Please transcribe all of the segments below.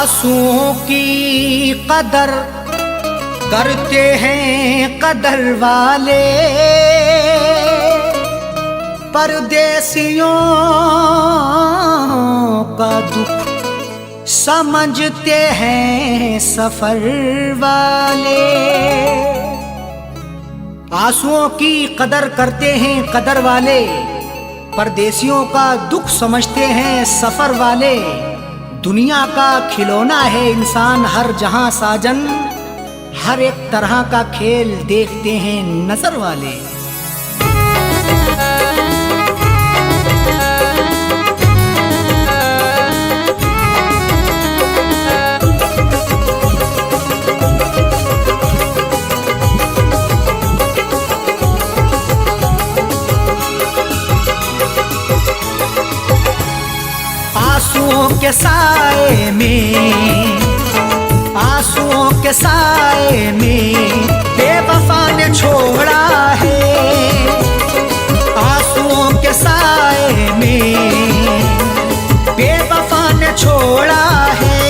आंसुओं की कदर करते हैं कदर वाले, परदेसियों का दुख समझते हैं सफर वाले। आंसुओं की कदर करते हैं कदर वाले, परदेसियों का दुख समझते हैं सफर वाले। दुनिया का खिलौना है इंसान हर जहां साजन, हर एक तरह का खेल देखते हैं नजर वाले। आंसुओं के साए में, आंसुओं के साए में बेवफा ने छोड़ा है। आंसुओं के साए में बेवफा ने छोड़ा है।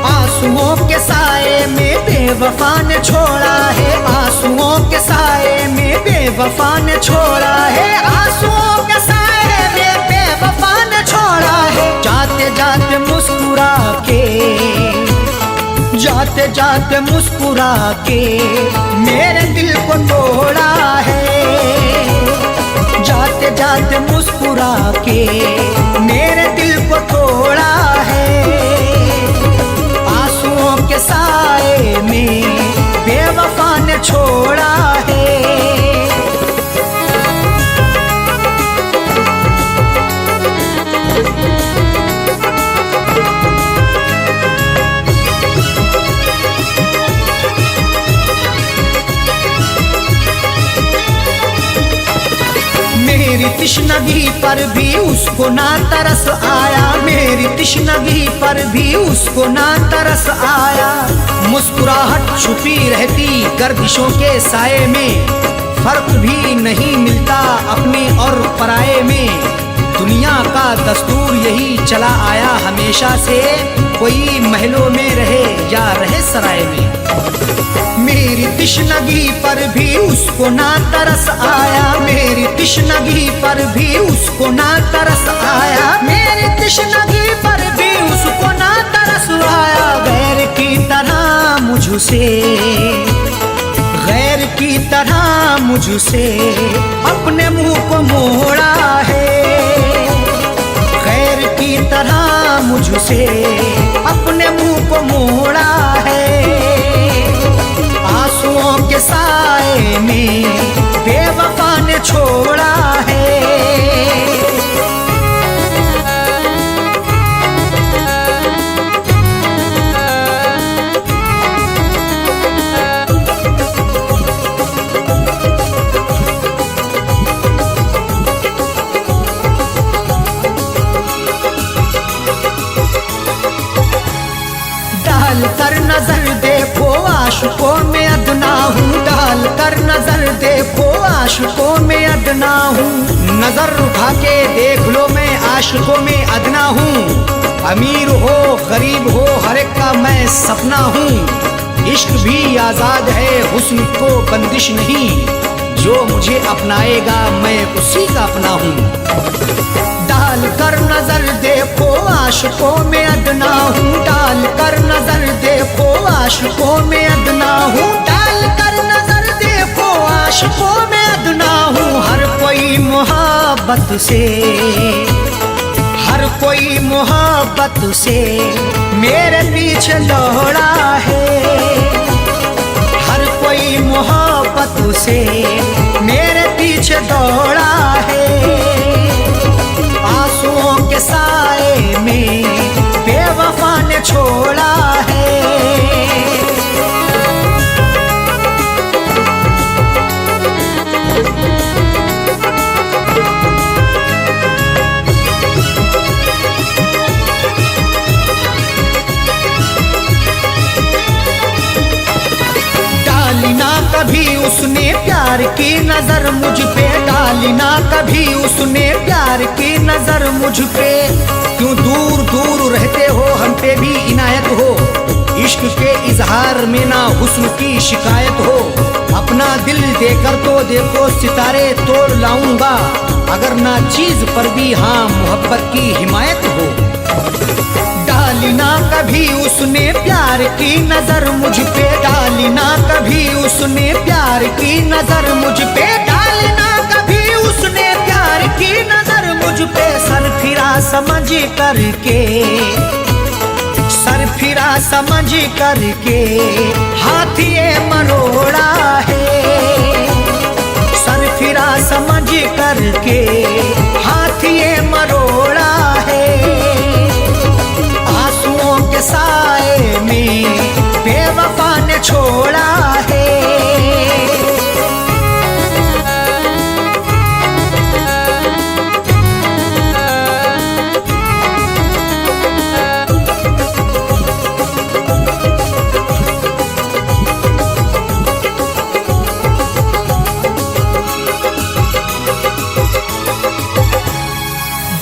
आंसुओं के साए में बेवफा ने छोड़ा है। आंसुओं के साए में बेवफा ने छोड़ा है। आंसुओं के साए में बेवफा ने छोड़ा है। जाते जाते मुस्कुरा के, जाते जाते मुस्कुरा के मेरे दिल को तोड़ा है। जाते जाते मुस्कुरा के मेरे दिल को तोड़ा है। आंसुओं के साए में बेवफा ने छोड़ा है। मेरी तिश्नगी पर भी उसको ना तरस आया। मेरी तिश्नगी पर भी उसको ना तरस आया। मुस्कुराहट छुपी रहती गर्दिशों के साए में, फर्क भी नहीं मिलता अपने और पराये में। दुनिया का दस्तूर यही चला आया हमेशा से, कोई महलों में रहे या रहे सराय में। मेरी तिश्नगी पर भी उसको ना तरस आया। मेरी तिश्नगी पर भी उसको ना तरस आया। मेरी तिश्नगी पर भी उसको ना तरस आया। गैर की तरह मुझसे, गैर की तरह मुझसे अपने मुंह को मोड़ा है। गैर की तरह मुझसे अपने मुंह को मोड़ा है। आंसुओं के साए में बेवफा ने छोड़ा है। डाल कर नजर देखो आशिकों में अदना हूँ। डाल कर नजर देखो आशिकों में अदना हूँ। नजर उठा के देख लो मैं आशिकों में अदना हूँ। अमीर हो गरीब हो हर एक का मैं सपना हूँ। इश्क भी आजाद है हुस्न को बंदिश नहीं, जो मुझे अपनाएगा मैं उसी का अपना हूँ। डाल कर नजर देखो आशिकों में अदना हूँ। डाल कर नजर देखो आशिकों में अदना हूँ। डाल कर नजर देखो आशिकों में अदना हूँ। हर कोई मोहब्बत से, हर कोई मोहब्बत से मेरे पीछे दौड़ा है। हर कोई मोहब्बत से मेरे पीछे दौड़ा है। आंसुओं के साए में बेवफा ने छोड़ा है। डाली ना कभी उसने प्यार की नजर मुझ पे डाली ना कभी उसने प्यार की नजर मुझ पे। क्यों दूर दूर रहते हो, हम पे भी इनायत हो, इश्क के इजहार में ना हुस्न की शिकायत हो। अपना दिल देकर तो देखो सितारे तोड़ लाऊंगा, अगर ना चीज पर भी हाँ मोहब्बत की हिमायत हो। डाली ना कभी उसने प्यार की नजर मुझ पे, डाली ना कभी उसने प्यार की नजर मुझ पे, डाली ना कभी उसने प्यार की नजर मुझ पे। सर फिरा समझ करके, सर फिरा समझ करके हाथ ये मरोड़ा है। सर फिरा समझ करके हाथ ये मरोड़ा है। आंसुओं के साए में बेवफा ने छोड़ा है।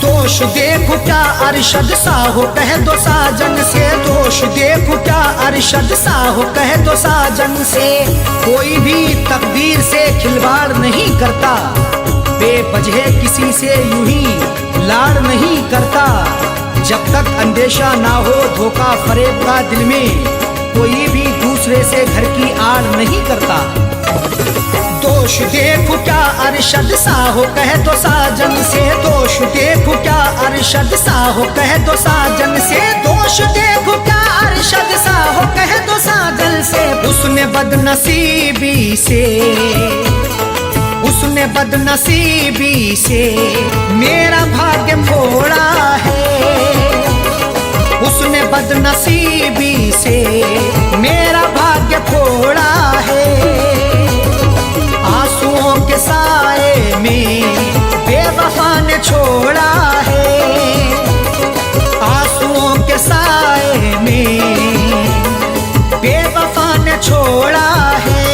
दोष देखो क्या अरशद सा हो, कह दो साजन से। दोष देखो क्या अरशद सा हो, कह दो साजन से। कोई भी तकदीर से खिलवाड़ नहीं करता, बेवजह किसी से यूं ही लाड़ नहीं करता। जब तक अंदेशा ना हो धोखा फरेब का दिल में, कोई भी दूसरे से घर की आड़ नहीं करता। दोष देखो क्या अरशद सा हो, कह दो साजन से। दोष देखो क्या अरशद सा हो, कह दो साजन से। दोष देखो क्या अरशद सा हो, कह दो साजन से। उसने बदनसीबी से, उसने बदनसीबी से मेरा भाग्य मोड़ा है। उसने बदनसीबी से मेरा भाग्य फोड़ा है। आंसुओं के साए में बेवफा ने छोड़ा है। आंसुओं के साए में बेवफा ने छोड़ा है।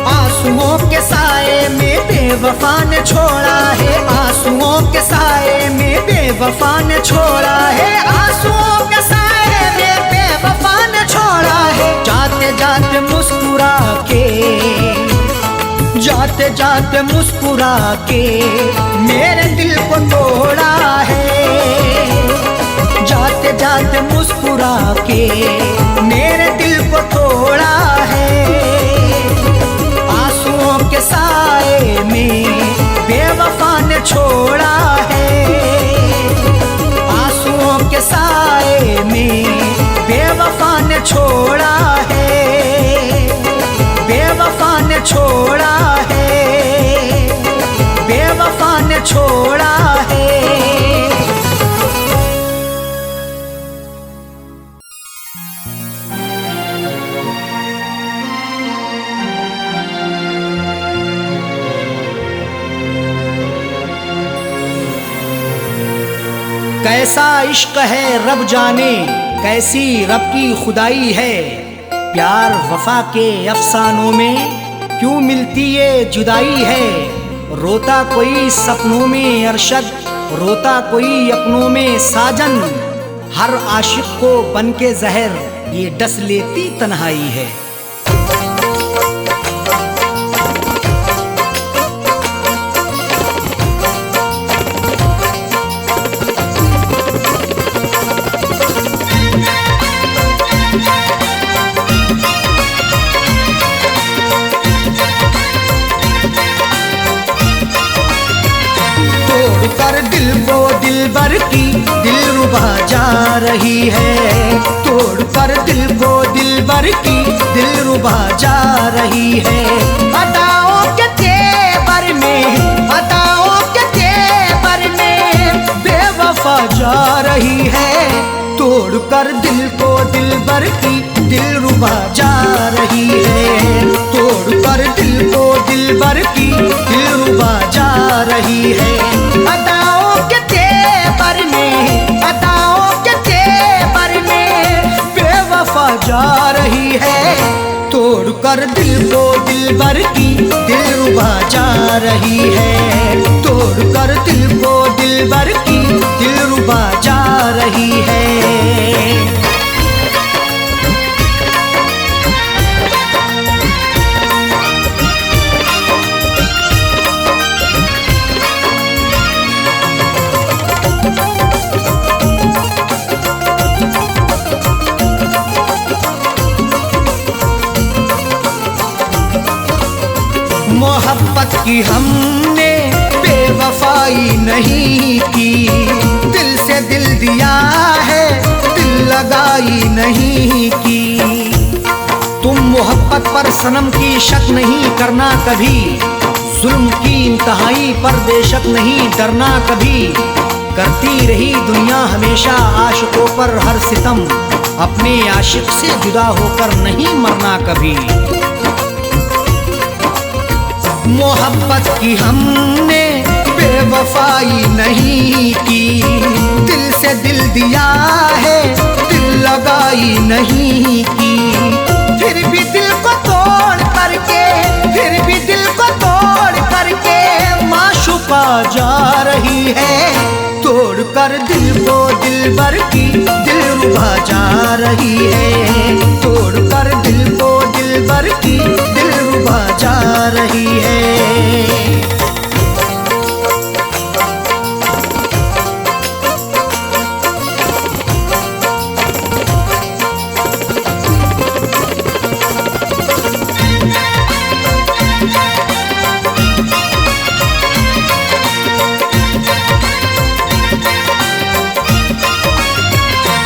आंसुओं के साए में बेवफा ने छोड़ा है। आंसुओं के साए में बेवफा ने छोड़ा है। आंसुओं के साए में बेवफा ने छोड़ा है। जाते जाते मुस्कुरा के, जाते जाते मुस्कुरा के मेरे दिल को तोड़ा है। जाते जाते मुस्कुरा के मेरे दिल को तोड़ा है। आंसुओं के साए में बेवफा ने छोड़ा है। आंसुओं के साए में बेवफा ने छोड़ा है। बेवफा ने छोड़ा है। बेवफा ने छोड़ा है। कैसा इश्क है रब जाने, कैसी रब की खुदाई है। प्यार वफा के अफसानों में क्यों मिलती ये जुदाई है। रोता कोई सपनों में अरशद, रोता कोई अपनों में साजन। हर आशिक को बन के जहर ये डस लेती तन्हाई है। कर दिल को दिलबर की दिलरुबा जा रही है। तोड़ कर दिल को दिलबर की दिलरुबा जा रही है। अदाओं के तेवर में, अदाओं के तेवर में बेवफा जा रही है। तोड़ कर दिल को दिलबर की दिलरुबा जा रही है। तोड़ कर दिल को दिलबर की दिलरुबा जा रही है। अदाओं के तेवर में, अदाओं के तेवर में बेवफा जा रही है। तो तोड़ कर दिल को दिलबर की दिलरुबा जा रही है। तोड़ कर दिल को दिलबर की दिलरुबा जा रही है। मोहब्बत की हमने बेवफाई नहीं की, दिल से दिल दिया है, दिल लगाई नहीं की। तुम मोहब्बत पर सनम की शक नहीं करना कभी, जुल्म की इंतहाई पर बेशक नहीं डरना कभी। करती रही दुनिया हमेशा आशिकों पर हर सितम, अपने आशिक से जुदा होकर नहीं मरना कभी। मोहब्बत की हमने बेवफाई नहीं की, दिल से दिल दिया है, दिल लगाई नहीं की। फिर भी दिल को तोड़ करके, फिर भी दिल को तोड़ करके माशूका जा रही है। तोड़ कर दिल को दिलबर की दिलरुबा जा रही है। तोड़ कर दिल को दिलबर की दिलरुबा जा रही है।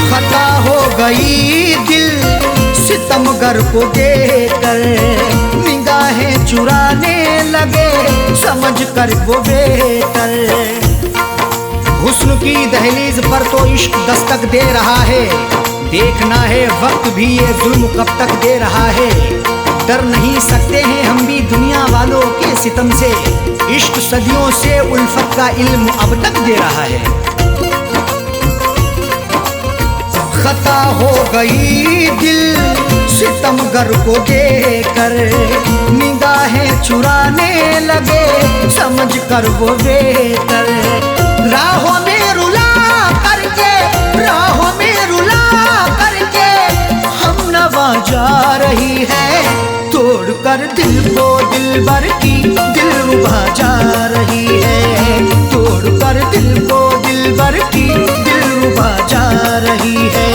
खता हो गई दिल सितमगर को देखकर, निगाहें चुराने लगे समझ कर वो बेहतर। हुस्न की दहलीज पर तो इश्क दस्तक दे रहा है, देखना है वक्त भी ये जुल्म कब तक दे रहा है। डर नहीं सकते हैं हम भी दुनिया वालों के सितम से, इश्क सदियों से उल्फत का इल्म अब तक दे रहा है। खता हो गई दिल सितमगर को देखकर, निगाहें चुराने लगे समझ कर वो बेहतर। राहों में रुला करके, राहों में रुला करके हम नवा जा रही है। तोड़ कर दिल को दिलबर की दिलरुबा जा रही है। तोड़ कर दिल को दिलबर की दिलरुबा जा रही है।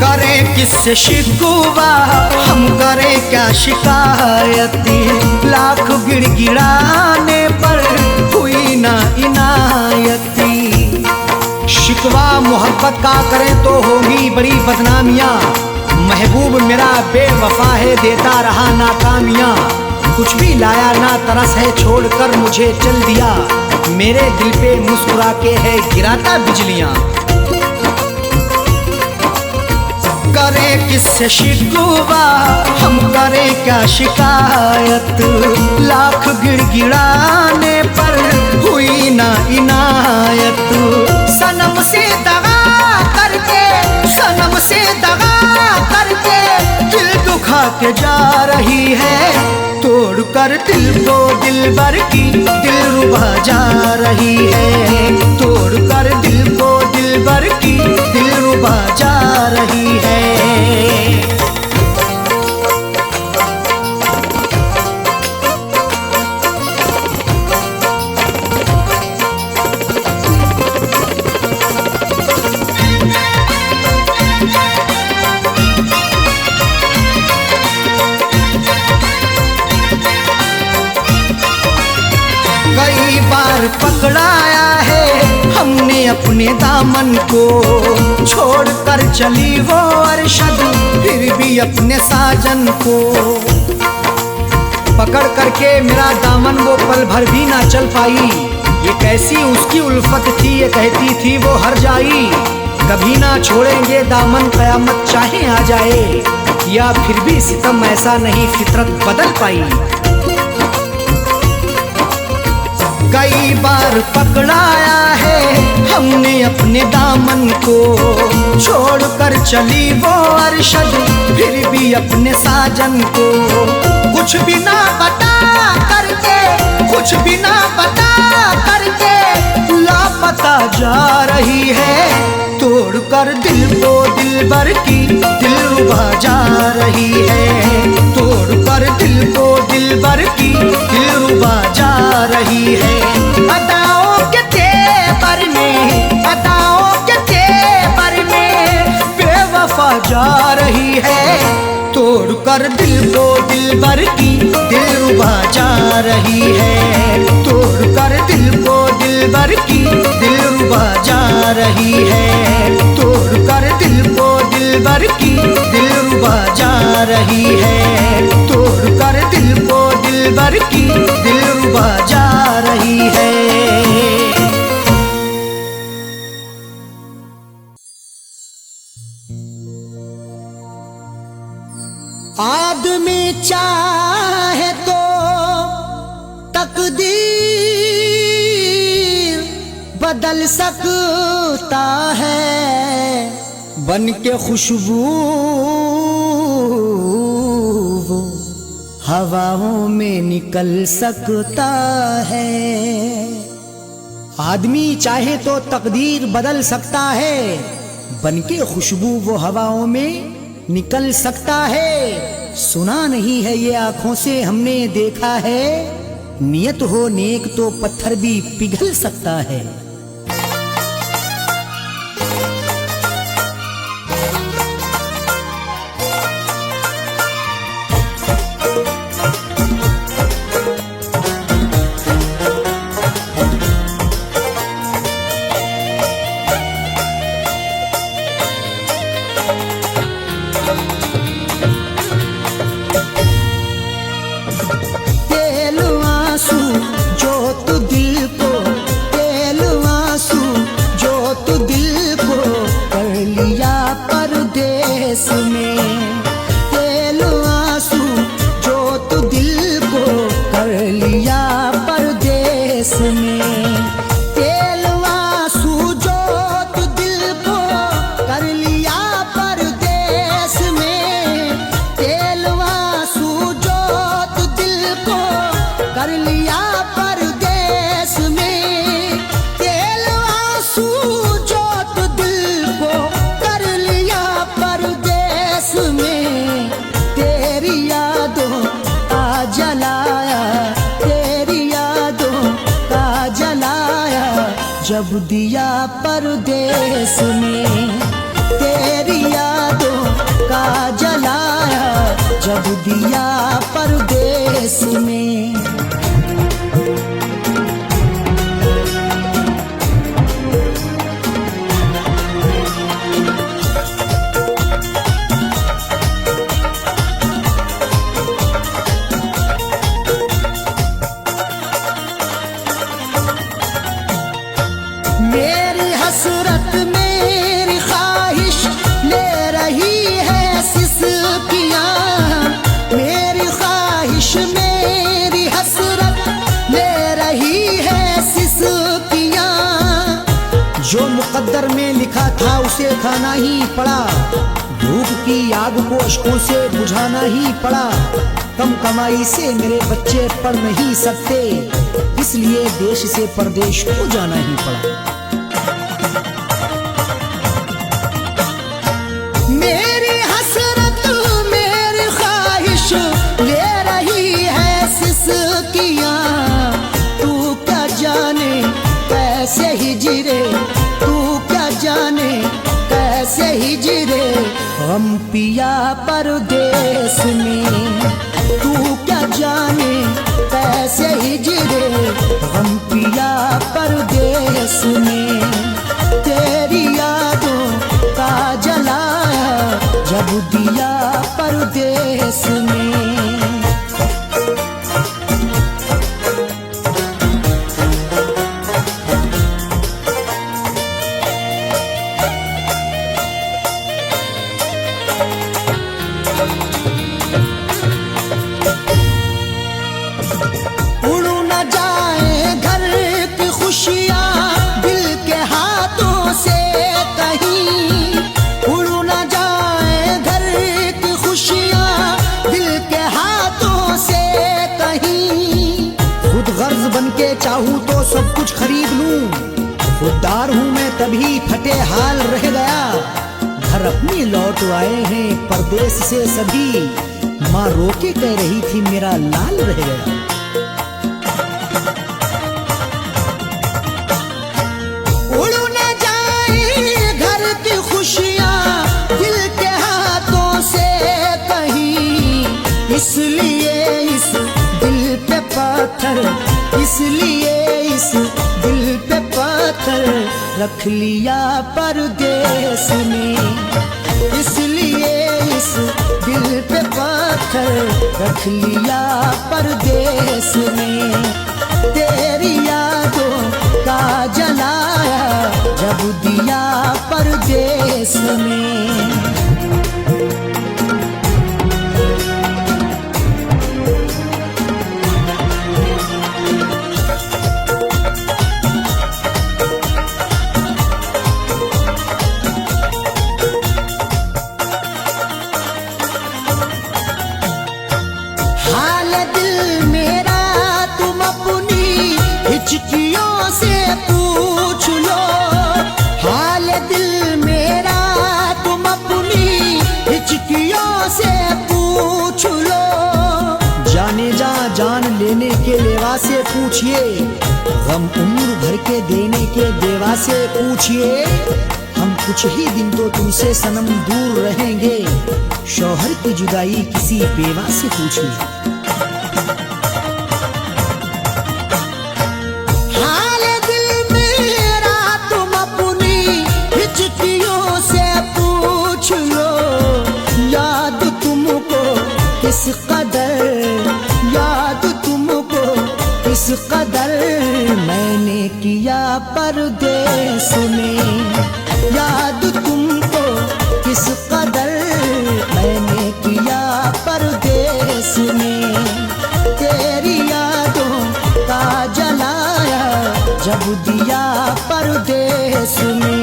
करें किससे शिकवा हम करें क्या शिकायती, लाख गिड़गिड़ाने पर हुई ना इनायती। शिकवा मोहब्बत का करें तो होगी बड़ी बदनामियाँ, महबूब मेरा बेवफा है देता रहा नाकामियाँ। कुछ भी लाया ना तरस है छोड़कर मुझे चल दिया, मेरे दिल पे मुस्कुरा के है गिराता बिजलियाँ। करें किससे शिकवा हम करें क्या शिकायत, लाख गिड़गिड़ाने पर हुई ना इनायत। सनम से दगा करके, सनम से दगा करके दिल दुखा के जा रही है। तोड़ कर दिल को दिलबर की दिलरुबा जा रही है। तोड़ कर दिल को दिलबर की दिलरुबा जा रही है। कई बार पकड़ाया है हमने अपने दामन को, छोड़ कर चली वो अरशद फिर भी अपने साजन को। पकड़ करके मेरा दामन वो पल भर भी ना चल पाई, ये कैसी उसकी उल्फत थी, ये कहती थी वो हर जाई, कभी ना छोड़ेंगे दामन कयामत चाहे आ जाए, या फिर भी सितम ऐसा नहीं फितरत बदल पाई। कई बार पकड़ाया है हमने अपने दामन को, छोड़कर चली वो अरशद फिर भी अपने साजन को, कुछ भी ना बता करके, कुछ भी ना बता करके लापता जा रही है, तोड़कर दिल को दिलबर की दिलरुबा जा रही है, तोड़कर दिल को दिलबर की दिलरुबा जा रही है। अदाओं के तेवर में, अदाओं के तेवर में बेवफा जा रही है, तोड़कर दिल को दिलबर की दिलरुबा जा रही है, तोड़कर दिल को दिलबर की दिलरुबा जा रही है, तोड़कर दिल को दिलबर की दिलरुबा जा रही है, तोड़कर दिल को दिलबर की दिलरुबा जा रही है। आदमी चाहे तो तकदीर बदल सकता है, बन के खुशबू वो हवाओं में निकल सकता है। आदमी चाहे तो तकदीर बदल सकता है, बन के खुशबू वो हवाओं में निकल सकता है। सुना नहीं है ये आंखों से हमने देखा है, नियत हो नेक तो पत्थर भी पिघल सकता है। जब दिया परदेस में, तेरी यादों का जलाया जब दिया परदेस में। मेरी हसरत मेरी ख्वाहिश ले रही है सिसकियाँ, मेरी ख्वाहिश मेरी हसरत ले रही है सिसकियाँ। जो मुकद्दर में लिखा था उसे खाना ही पड़ा, धूप की आग को अश्कों से बुझाना ही पड़ा। कम कमाई से मेरे बच्चे पढ़ नहीं सकते, इसलिए देश से परदेश को जाना ही पड़ा। मेरी हसरत मेरी ख्वाहिश ले रही है सिसकियाँ, तू क्या जाने कैसे हिजरे, तू क्या जाने कैसे हिजरे हम पिया परदेस में। तू क्या जाने कैसे हिजरे हम पिया परदेस में। तेरी यादों का जलाया जब दिया परदेस में। सब कुछ खरीद लूं। खुददार हूँ मैं तभी फटे हाल रह गया। घर अपनी लौट आए हैं परदेश से सभी, माँ रोके कह रही थी मेरा लाल रह गया। उड़ न जाए घर की खुशियाँ दिल के हाथों से कहीं, इसलिए इस दिल पे पत्थर, इसलिए इस दिल पे पत्थर रख लिया परदेश में, इसलिए इस दिल पे पत्थर रख लिया परदेश में। तेरी यादों का जलाया जब दिया परदेश में। हिचकियों से पूछ लो हाल दिल मेरा, तुम अपनी हिचकियों से पूछ लो। जाने जा जान लेने के लेवा से पूछिए, गम उम्र भर के देने के देवा से पूछिए। हम कुछ ही दिन तो तुमसे सनम दूर रहेंगे, शौहर की जुदाई किसी बेवा से पूछिए। किस कदर याद तुमको, किस कदर मैंने किया परदेश में, याद तुमको किस कदर मैंने किया परदेश में। तेरी यादों का जलाया जब दिया परदेश में।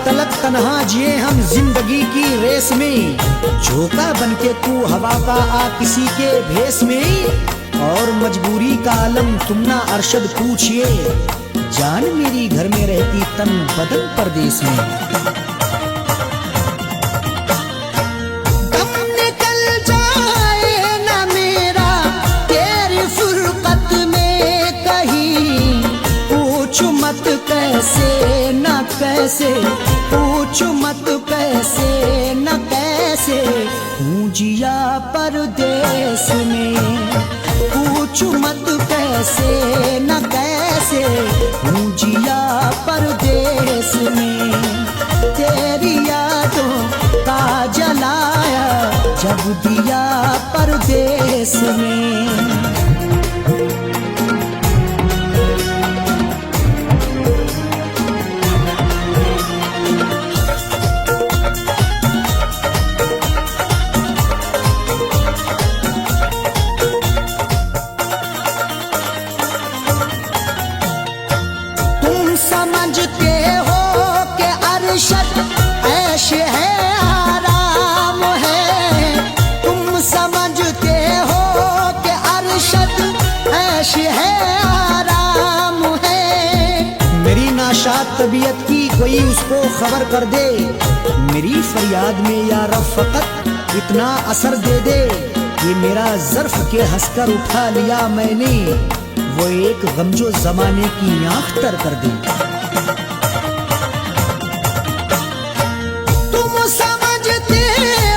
तलक तन्हा जिए हम जिंदगी की रेस में, झोंका बनके तू हवा का आ किसी के भेस में। और मजबूरी का आलम तुम ना अरशद पूछिए, जान मेरी घर में रहती तन बदन परदेश में। दम निकल जाए ना मेरा तेरी फुरकत में कहीं, पूछ मत कैसे न कैसे, पूछ मत कैसे न कैसे हूँ जिया परदेश में, पूछ मत कैसे न कैसे हूँ जिया परदेश में। तेरी यादों का जलाया जब दिया परदेश में। समझते हो कि अरशद ऐश है आराम है, तुम समझते हो कि अरशद ऐश है आराम है। मेरी नाशाद तबीयत की कोई उसको खबर कर दे, मेरी फरियाद में या रब फकत इतना असर दे दे। ये मेरा ज़र्फ के हंसकर उठा लिया मैंने, वो एक गम जो जमाने की आँख तर कर दे। तुम समझते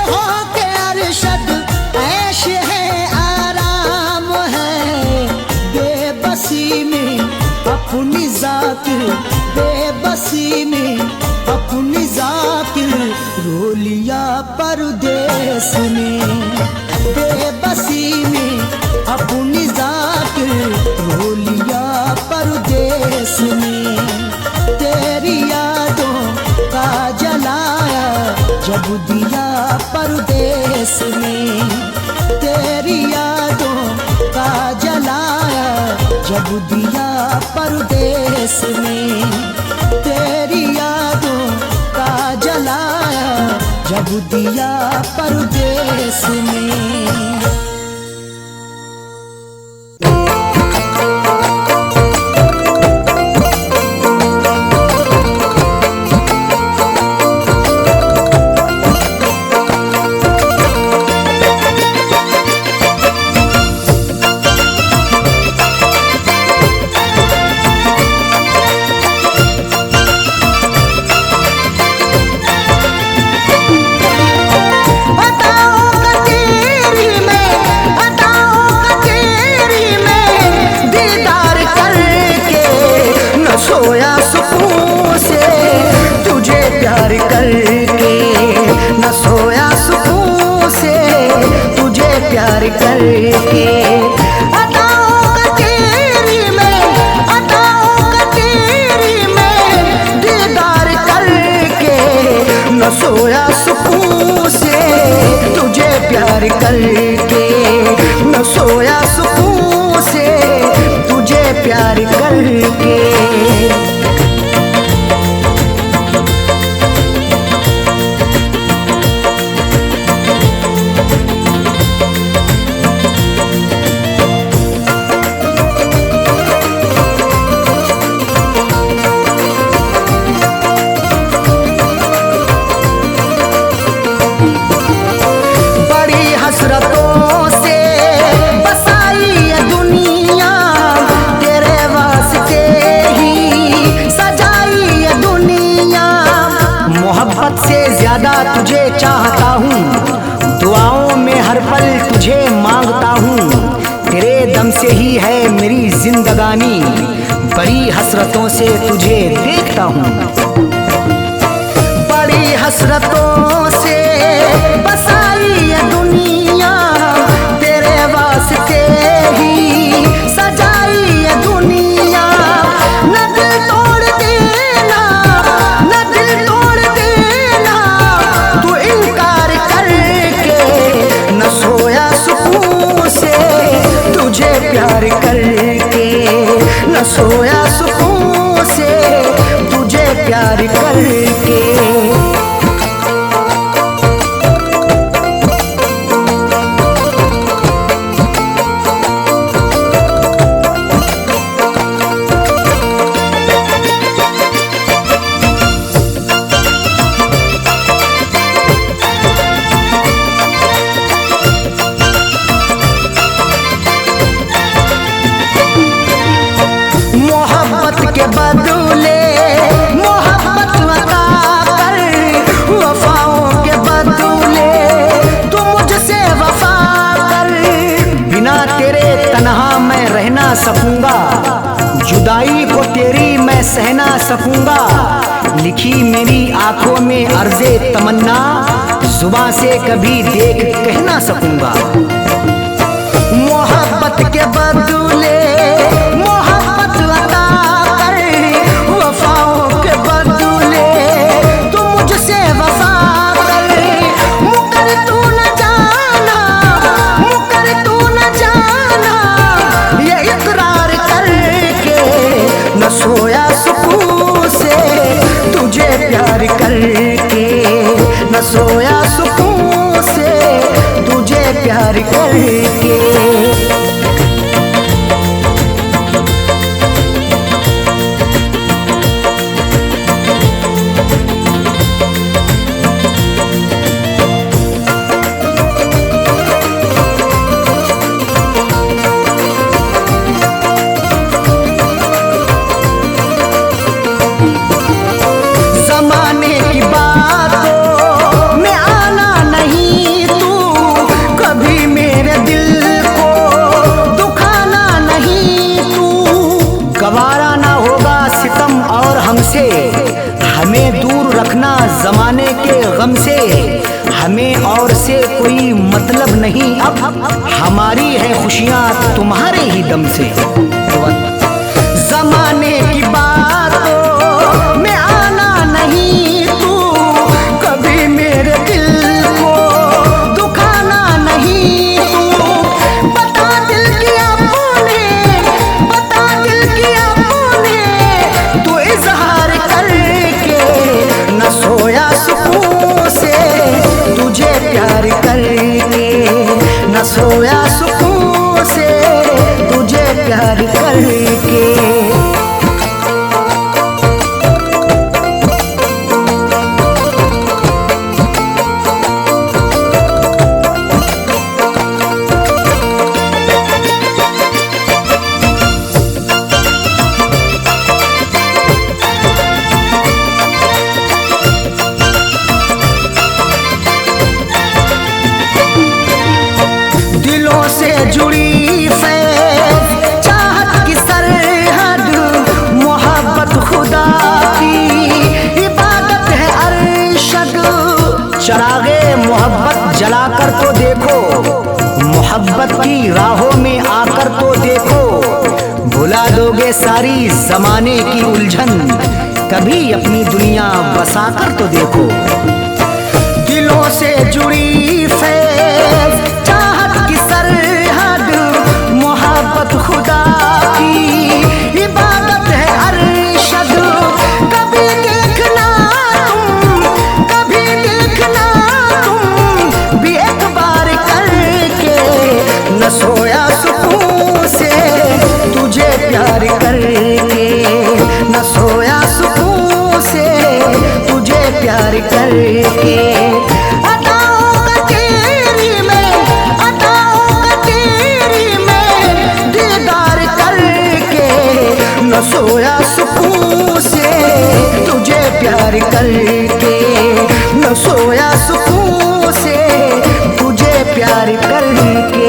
हो कि अरशद ऐश है आराम है, बेबसी में अपनी जात, बेबसी में अपनी जाकिर रो लिया परदेस में, बेबसी में अपनी जाकिर रो लिया परदेस में। तेरी यादों का जलाया जब दिया परदेस में, तेरी यादों का जलाया जब दिया परदेस में, तेरी यादों का जलाया जब दिया परदेस में। सोया सुकून से तुझे प्यार करके, न सोया सुकून से तुझे प्यार करके। अदाओं का तेरी में, अदाओं का तेरी में दीदार करके, न सोया सुकून से तुझे प्यार करके, न सोया सुकून से तुझे प्यार करके। तुझे चाहता हूँ, दुआओं में हर पल तुझे मांगता हूँ। तेरे दम से ही है मेरी जिंदगानी, बड़ी हसरतों से तुझे देखता हूँ। बड़ी हसरतों से बसाई ये दुनिया, तेरे वास्ते ही सजाई ये दुनिया। न दिल तोड़ देना, न दिल तोड़ देना तू इनकार करके, न सोया सुकून से तुझे प्यार करके, न सोया सुकून से तुझे प्यार करके। मोहब्बत के बदले मोहब्बत अता कर, वफाओं के बदले तू मुझसे वफा कर। बिना तेरे तन्हा मैं रह ना सकूंगा, जुदाई को तेरी मैं सह ना सकूंगा। लिखी मेरी आंखों में अर्ज़े तमन्ना, जुबां से कभी देख कह ना सकूंगा। मोहब्बत के बदले मोहब्बत अता कर, वफाओं के बदले तू मुझसे वफा कर। मुकर तू न जाना, मुकर तू न जाना ये इकरार करके, न सोया सुकून से तुझे प्यार करके, न सोया सुकून से तुझे प्यार करके। जमाने की बातों में आना नहीं तू, कभी मेरे दिल को दुखाना नहीं तू। गवारा ना होगा सितम और हमसे, हमें दूर रखना जमाने के गम से, हमें और से कोई मतलब नहीं अब, हमारी है खुशियाँ तुम्हारे ही दम से। जमाने की बातों में आना नहीं तू, कभी मेरे दिल को दुखाना नहीं तू। बता दिल किया तूने, बता दिल किया तूने, तू इजहार करके न सोया सुकून से, तुझे प्यार करके न सोया सुकून से, तुझे प्यार करके। दिलों से जुड़ी फैज़ चाहत की सरहद, मोहब्बत खुदा की इबादत है अरशद। चरागे मोहब्बत जलाकर तो देखो, मोहब्बत की राहों में आकर तो देखो, भुला दोगे सारी जमाने की उलझन, कभी अपनी दुनिया बसाकर तो देखो। दिलों से जुड़ी फैज़ चाहत की सरहद, मोहब्बत खुदा की इबादत है अरशद। कभी देखना तुम, कभी देखना तुम भी एक बार करके, न सोया सुकून से, तुझे प्यार करके न सोया सुकून से, तुझे प्यार करके। न सोया सुकून से, तुझे प्यार करके न सोया सुकून से, तुझे प्यार करके।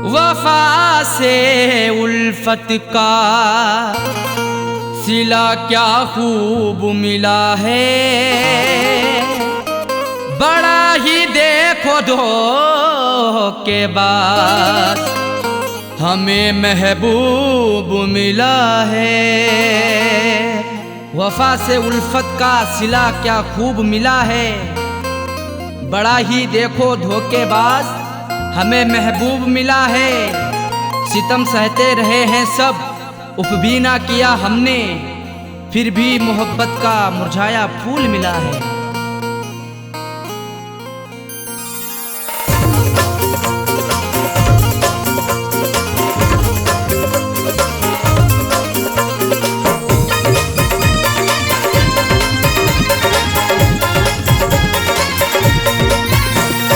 वफा से उल्फत का सिला क्या खूब मिला है, बड़ा ही देखो धोखे बाद हमें महबूब मिला है। वफा से उल्फत का सिला क्या खूब मिला है, बड़ा ही देखो धोखेबाज हमें महबूब मिला है। सितम सहते रहे हैं सब, उफ भी ना किया हमने, फिर भी मोहब्बत का मुरझाया फूल मिला है।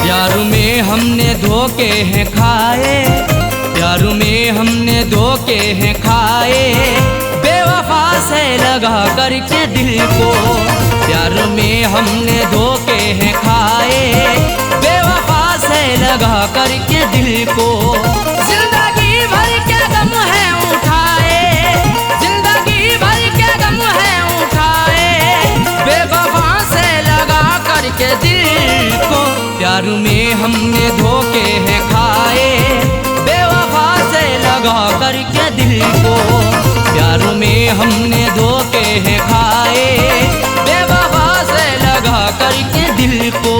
प्यार में हमने धोखे हैं खाए, प्यार में हमने धोखे हैं खाए, बेवफा से लगा करके दिल को। प्यार में हमने धोखे हैं खाए, बेवफा से लगा करके दिल को। जिंदगी भर के गम है उठाए, जिंदगी भर के गम है उठाए, बेवफा से लगा करके दिल को। प्यार में हमने धोखे हैं खाए, बेवफा से लगा करके दिल को। प्यार में हमने धोखे हैं खाए, बेवफा से लगा करके दिल को।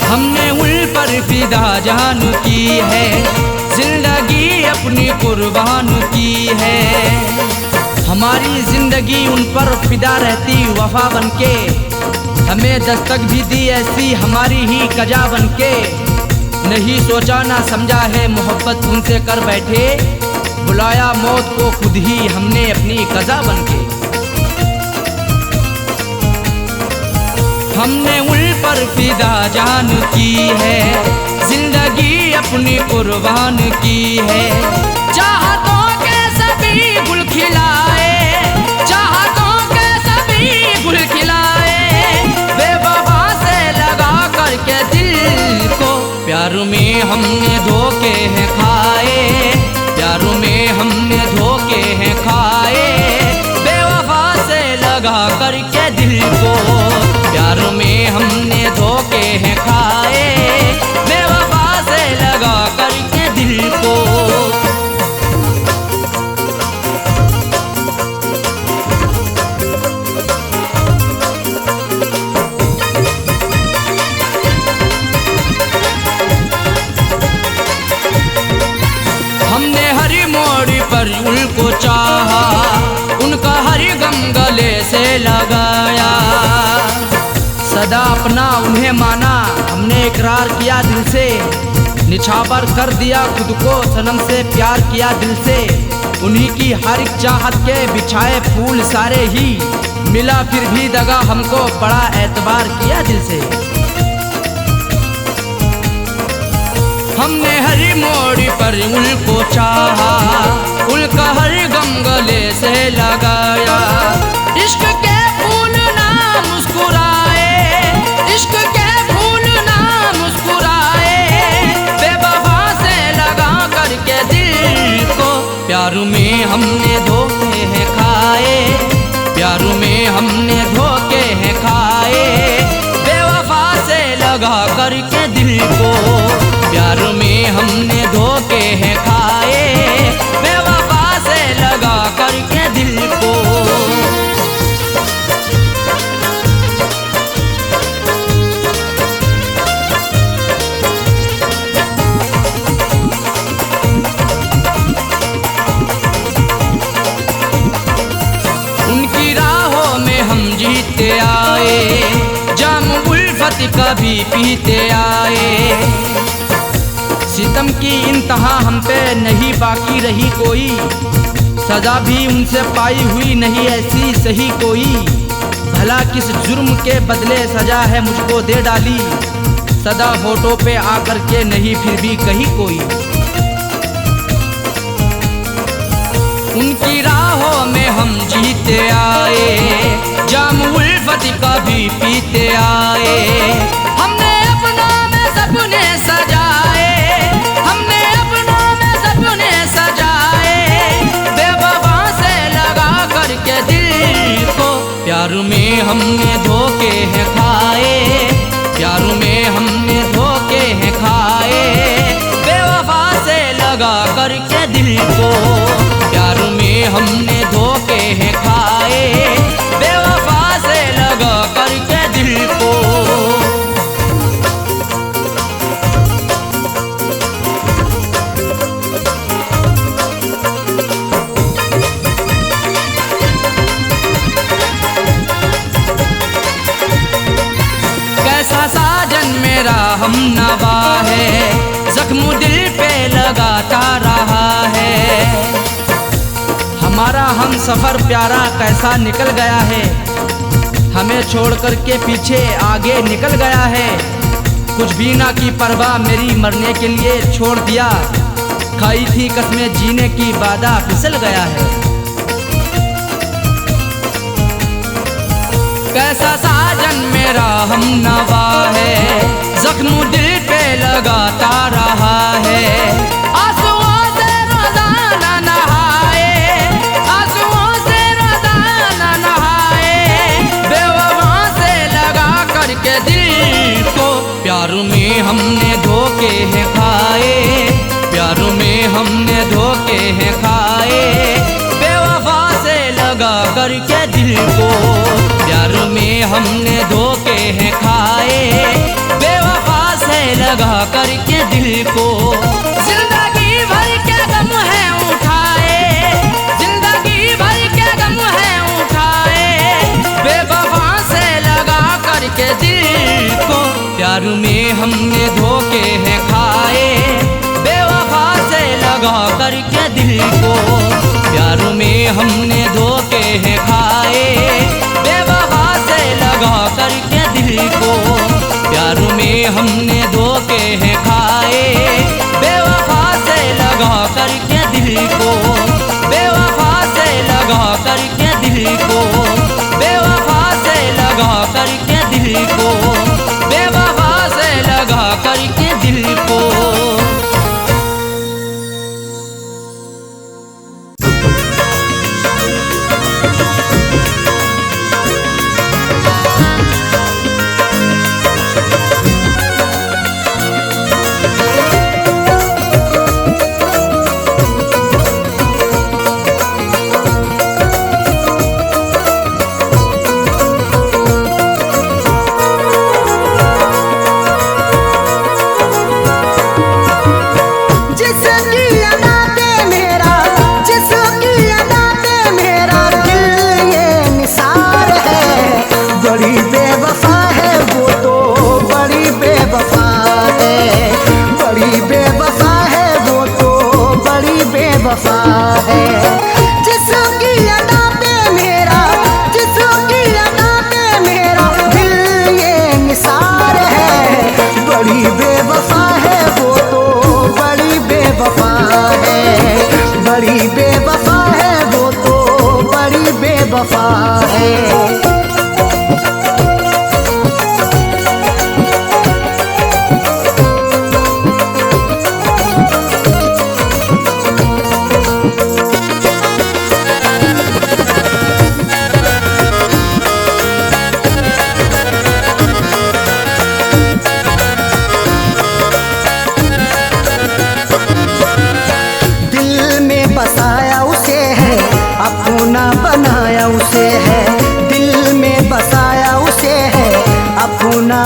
हमने उन पर फिदा जान की है, जिंदगी अपनी कुर्बान की है। हमारी जिंदगी उन पर फिदा रहती वफा बनके, हमें दस्तक भी दी ऐसी हमारी ही कजा बनके। नहीं सोचा ना समझा है मोहब्बत उनसे कर बैठे, बुलाया मौत को खुद ही हमने अपनी कजा बनके। हमने उन पर फिदा जान की है, जिंदगी अपनी कुर्बान की है। चाहतों के सभी गुल खिलाए, चाहतों के सभी गुल खिलाए, बेवफा से लगा करके दिल को। प्यार में हमने धोखे हैं खाए, प्यार में हमने धोखे हैं खाए, बेवफा से लगा करके दिल को। प्यार में हमने धोखे हैं खाए, बेवफा से लगा करके दिल को। हमने हर मोड़ पर उनको चाहा, उनका हर गम गले से लगाया, सदा अपना उन्हें माना, हमने इकरार किया दिल से, निछावर कर दिया खुद को सनम से, प्यार किया दिल से। उन्हीं की हर एक चाहत के बिछाए फूल सारे ही, मिला फिर भी दगा हमको, बड़ा एतबार किया दिल से। हमने हर मोड़ पर उनको चाहा, उनका हर गम गले से लगाया, इश्क के फूल ना मुस्कुराए, इश्क के फूल ना मुस्कुराए, बेवफा से लगा करके दिल को। प्यार में हमने धोखे हैं खाए, प्यार में हमने धोखे हैं खाए, बेवफा से लगा करके दिल को। प्यार में हमने धोखे हैं खाए, बेवफा से लगा करके दिल को। उनकी राहों में हम जीते आए, जाम उल्फत कभी पीते आए, सितम की इंतहा हम पे नहीं बाकी रही कोई, सजा भी उनसे पाई हुई नहीं ऐसी सही कोई। भला किस जुर्म के बदले सजा है मुझको दे डाली, सदा होठों पे आकर के नहीं फिर भी कही कोई। उनकी राहों में हम जीते आए, जाम उल्फत कभी पीते आए, हमने अपनों में सपने सजाए, हमने अपनों में सपने सजाए, बेवफा से लगा करके दिल को। प्यार में हमने धोखे हैं खाए, प्यार में हमने धोखे हैं खाए, बेवफा से लगा करके दिल को। प्यार में हमने धोखे हैं खाए, बेवफा से लगा करके दिल को। कैसा साजन मेरा हम नवा है, जख्म दिल पे लगाता रहा है, हमारा हम सफर प्यारा कैसा निकल गया है, हमें छोड़ कर के पीछे आगे निकल गया है। कुछ भी ना की परवाह मेरी मरने के लिए छोड़ दिया, खाई थी कसमें जीने की वादा फिसल गया है। कैसा साजन मेरा हम नवा है, जख्म दिल पे लगाता रहा है, आंसुओं से रोजाना नहाए, आंसुओं से रोजाना नहाए, बेवफा से लगा करके दिल को। प्यार में हमने धोखे हैं खाए, प्यार में हमने धोखे हैं खाए, बेवफा से लगा करके दिल को। प्यार में हमने धोखे हैं खाए, बेवफा से लगा करके दिल को। जिंदगी भर के गम है उठाए, जिंदगी भर के गम है उठाए, बेवफा से लगा करके दिल को। प्यार में हमने धोखे हैं खाए, बेवफा से लगा करके दिल को। प्यार में हमने धोखे हैं खाए, बेवफा से लगा करके दिल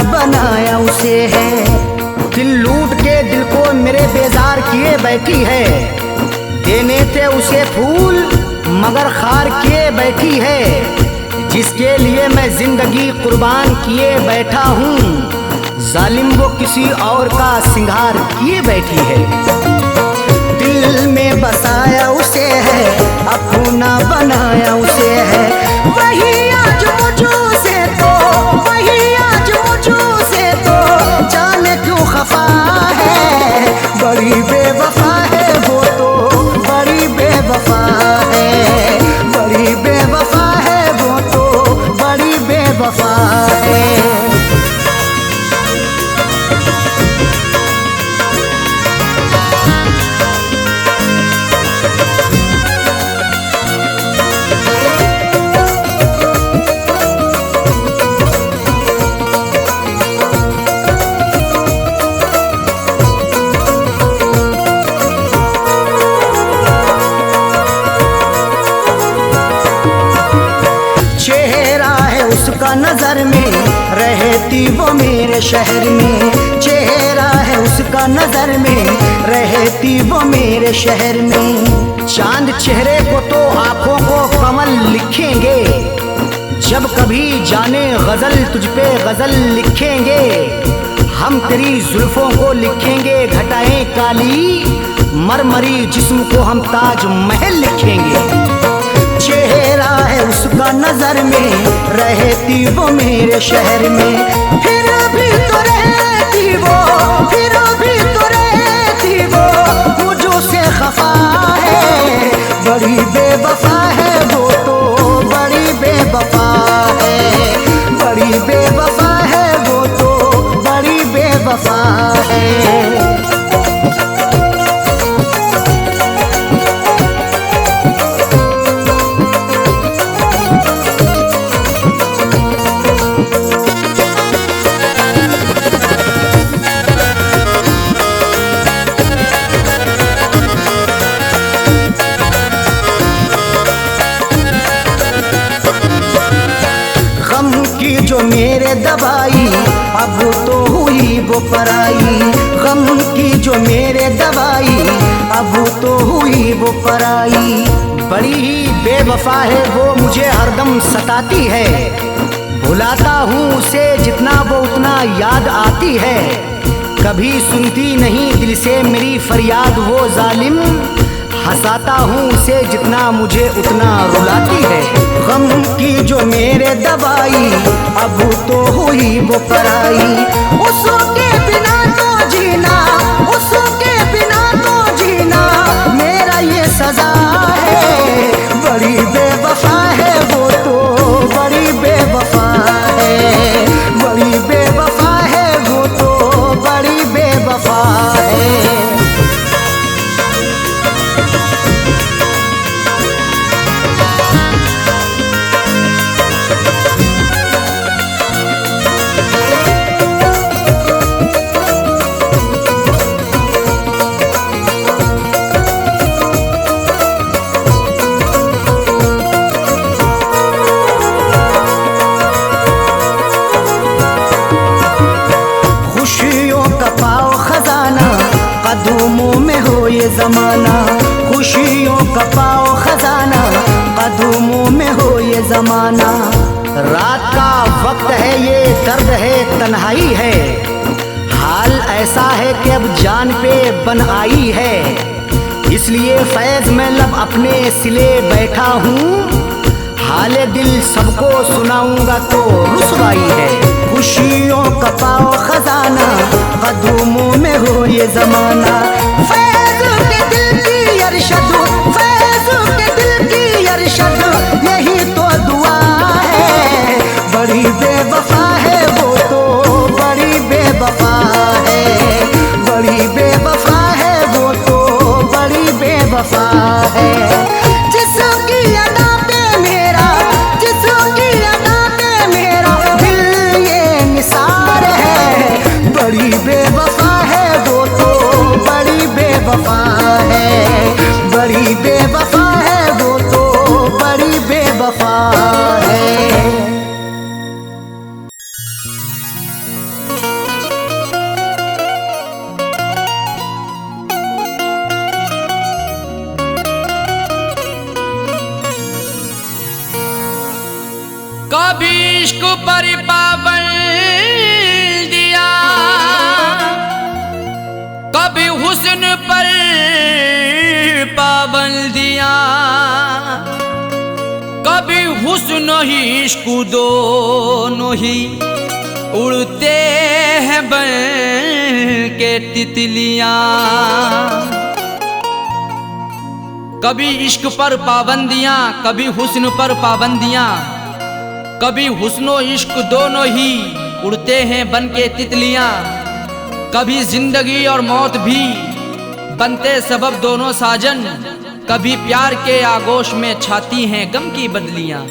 बनाया उसे है। दिल लूट के दिल को मेरे बेजार किए बैठी है। देने थे उसे फूल मगर खार किए बैठी है। जिसके लिए मैं जिंदगी कुर्बान किए बैठा हूँ, जालिम वो किसी और का सिंगार किए बैठी है। दिल में बसाया उसे है, अपना बनाया उसे है। वही आज मुझसे तो, वही आज मुझसे तो जाने क्यों खफा है। बड़ी बेवफा है वो तो, बड़ी बेवफा है। बड़ी बेवफा है वो तो, बड़ी बेवफा है। उसका नजर में रहती वो मेरे शहर में। चेहरा है उसका नजर में रहती वो मेरे शहर में। चांद चेहरे को तो आंखों को कमल लिखेंगे, जब कभी जाने गजल तुझ पे गजल लिखेंगे। हम तेरी जुल्फों को लिखेंगे घटाएं काली, मरमरी जिस्म को हम ताज महल लिखेंगे। चेहरा है उसका नजर में रहती वो मेरे शहर में। फिर भी तो रहती वो, फिर भी तो रहती वो मुझों से खफा है। बड़ी बेवफा है वो तो, बड़ी बेवफा है। बड़ी बेवफा है वो तो, बड़ी बेवफा है। जो मेरे दवाई अब तो हुई वो पराई। गम की जो मेरे दवाई अब तो हुई वो पराई। बड़ी ही बेवफा है वो, मुझे हरदम सताती है। भुलाता हूँ उसे जितना वो उतना याद आती है। कभी सुनती नहीं दिल से मेरी फरियाद वो जालिम। हंसाता हूँ उसे जितना मुझे उतना रुलाती है। गम की जो मेरे दवाई अब तो हुई वो पराई। उसके बिना तो जीना, उसके बिना तो जीना मेरा ये सजा है। बड़ी बेवफा है वो तो, बड़ी बेवफा है। बड़ी बेवफा है वो तो, बड़ी बेवफा है। कदमों में हो ये जमाना, खुशियों का पाओ खजाना। कदमों में हो ये जमाना। रात का वक्त है, ये दर्द है, तन्हाई है। हाल ऐसा है कि अब जान पे बन आई है। इसलिए फैज में लब अपने सिले बैठा हूँ। हाले दिल सबको सुनाऊंगा तो रुसवाई है। खुशियों का पाओ खजाना, कदमों में हो ये जमाना। फैज के दिल की अरशद, फैज के दिल की अरशद, यही तो दुआ है। बड़ी बेवफा है वो तो, बड़ी बेवफा है। बड़ी बेवफा है वो तो, बड़ी बेवफा है। जिसकी अदा पे मेरा, जिसकी अदा पे मेरा दिल ये निसार है। बड़ी बेवफा है वो तो, बड़ी बेवफा है। बड़ी कभी इश्क पर पाबंदियां, कभी हुस्न पर पाबंदियां, कभी हुस्न ही इश्क दोनों ही उड़ते हैं बन के तितलियां। कभी इश्क पर पाबंदियां, कभी हुस्न पर पाबंदियां, कभी हुस्नो इश्क दोनों ही उड़ते हैं बन के तितलियां। कभी जिंदगी और मौत भी बनते सबब दोनों साजन, कभी प्यार के आगोश में छाती हैं गम की बदलियां।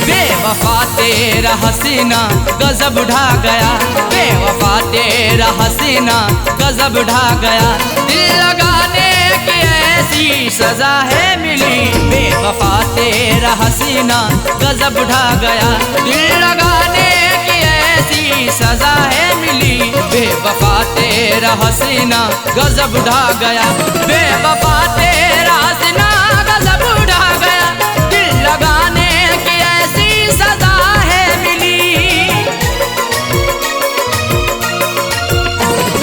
बेवफा तेरा हसीना गजब ढा गया, बेवफा तेरा हसीना गजब ढा गया। दिल लगाने की ऐसी सजा है मिली, बेवफा तेरा हसीना गजब ढा गया। दिल लगाने की ऐसी सजा है मिली, बेवफा तेरा हसीना गजब ढा गया। बेवफा तेरा हसीना गजब ढा गया, दिल लगाने की ऐसी सजा है मिली।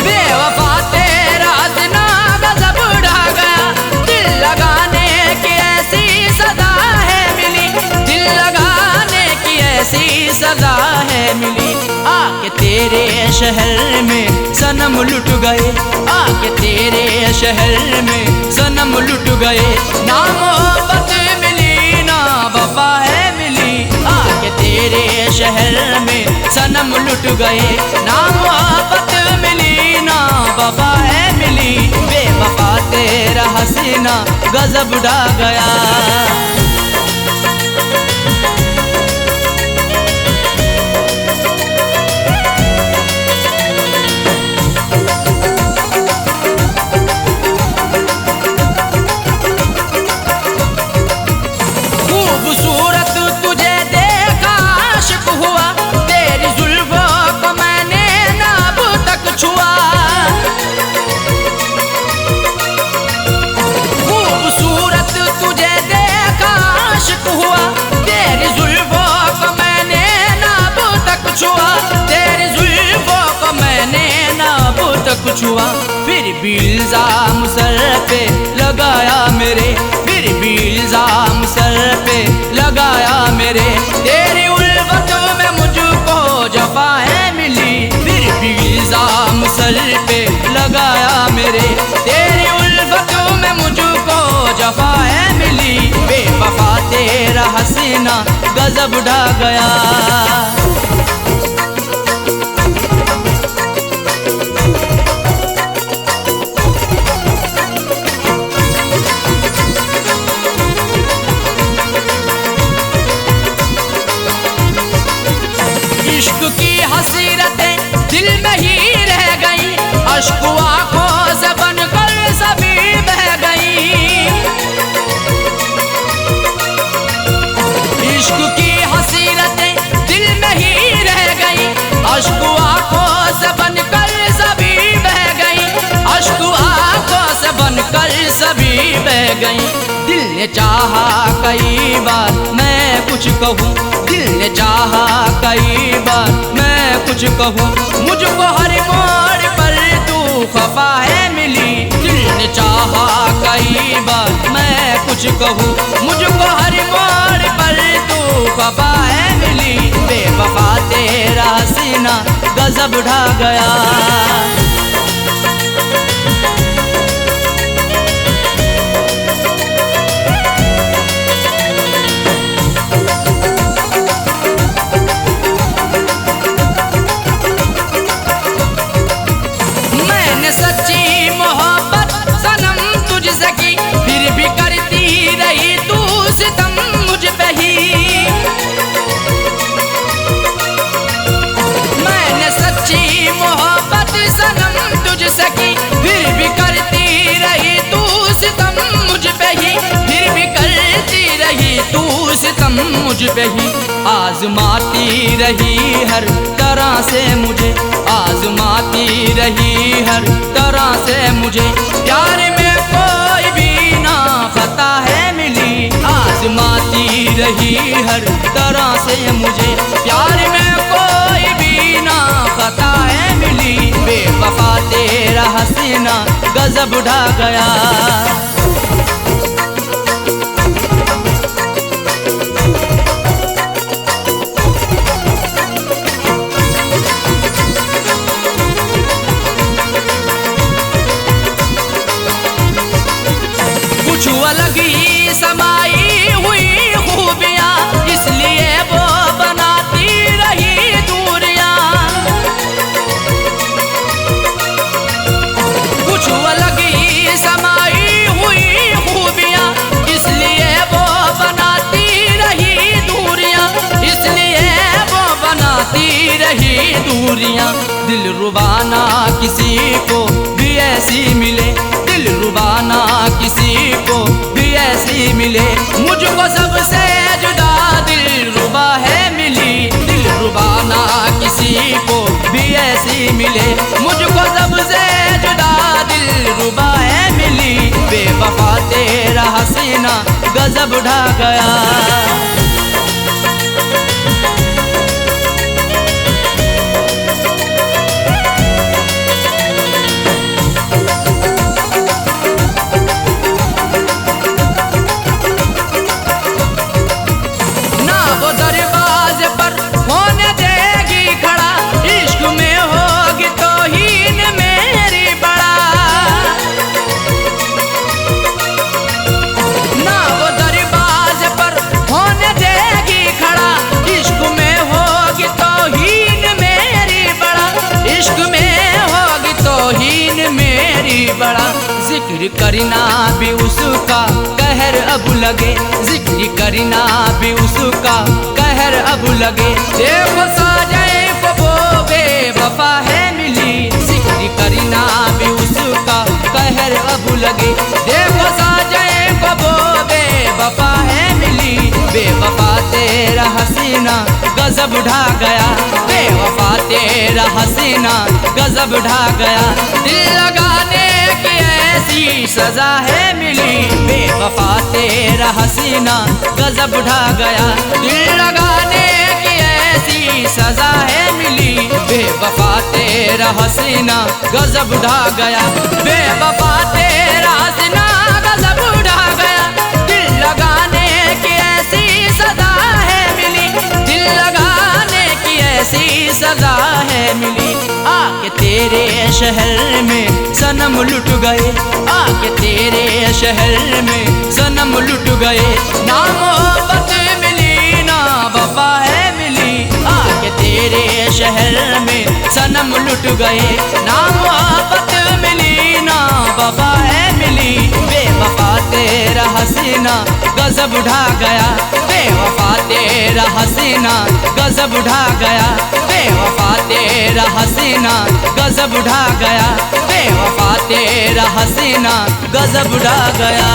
बेवफा तेरा हसीना गजब ढा गया, दिल लगाने की ऐसी सजा है मिली, दिल लगाने की ऐसी सजा है मिली। आके तेरे शहर में सनम लुट गए, आके तेरे शहर में सनम लुट गए। ना मोहब्बत मिली ना वफा है मिली, आके तेरे शहर में सनम लुट गए। ना मोहब्बत मिली ना वफा है मिली, बेवफा तेरा हसीना गजब ढा गया। खूबसूरत तुझे देखा आशिक हुआ, तेरी जुल्फों को मैंने ना अब तक छुआ। खूबसूरत तुझे देखा आशिक हुआ, तेरी जुल्फों को मैंने ना अब तक छुआ, तेरी जुल्फों को मैंने ना अब तक छुआ। फिर भी इल्जाम सर पे लगाया मेरे, फिर भी इल्जाम सर पे लगाया मेरे। तेरी उल्फतों में मुझको जफाएं मिली, फिर भी इल्जाम सर पे लगाया मेरे। तेरी उल्फतों में मुझको जफाएं मिली, बेवफा तेरा हसीना गजब ढा गया। इश्क की हसीरतें दिल में ही रह गई, अश्क आंखों से बनकर सभी बह गई। इश्क की हसीरतें दिल में ही रह गई, अश्क आंखों से बनकर सभी बह गई, अश्क आंखों से बनकर सभी बह गई। दिल ने चाहा कई बार मैं कुछ कहूँ, दिल ने चाहा कई बार मैं कुछ कहूँ, मुझको हर मोड़ पर तू खफा है मिली। दिल ने चाहा कई बार मैं कुछ कहूँ, मुझको हर मोड़ पर तू खफा है मिली, बेवफा तेरा हसीना गजब ढा गया। सच्ची मोहब्बत सनम तुझसे की, फिर भी करती रही तू सितम मुझ पे ही। मैंने सच्ची मोहब्बत सनम मुझ पे ही आजमाती रही हर तरह से मुझे, आजमाती रही हर तरह से मुझे। प्यार में कोई भी ना खता है मिली, आजमाती रही हर तरह से मुझे। प्यार में कोई भी ना खता है मिली, बेवफा तेरा हसीना गजब ढा गया। कुछ अलग ही समाई हुई खूबियाँ, इसलिए वो बनाती रही दूरियाँ। कुछ अलग ही समाई हुई खूबियाँ, इसलिए वो बनाती रही दूरियाँ, इसलिए वो बनाती रही दूरियाँ। दिल रुबाना किसी को भी ऐसी मिले, दिल रुबाना किसी को भी ऐसी मिले। मुझको सबसे जुदा दिल रुबा है मिली, दिल रुबाना किसी को भी ऐसी मिले। मुझको सबसे जुदा दिल रुबा है मिली, बेवफा तेरा हसीना गजब ढा गया। बड़ा जिक्र करना भी उसका कहर अब लगे, जिक्र करना भी उसका कहर अब लगे। देखो साजए को वो बेवफा है मिली, जिक्र करना भी उसका कहर अब लगे। देखो साजए को वो बेवफा है मिली, बेवफा तेरा हसीना गजब ढा गया, बेवफा तेरा हसीना गजब ढा गया। दिल लगाने की ऐसी सजा है मिली, बेवफा तेरा हसीना गजब ढा गया। दिल लगाने की ऐसी सजा है मिली, बेवफा तेरा हसीना गजब ढा गया, बेवफा तेरा हसीना गजब ढा गया। दिल लगाने की ऐसी सजा है मिली, दिल लगाने की ऐसी सजा है मिली। आके तेरे शहर में सनम लुट गए, आके तेरे शहर में सनम लुट गए। ना मोहब्बत मिली ना वफा है मिली, आके तेरे शहर में सनम लुट गए। ना मोहब्बत मिली ना वफा है मिली, बेवफा तेरा हसीना गजब ढा गया, बेवफा तेरा हसीना गजब ढा गया, बेवफा तेरा हसीना गजब ढा गया, बेवफा तेरा हसीना गजब ढा गया।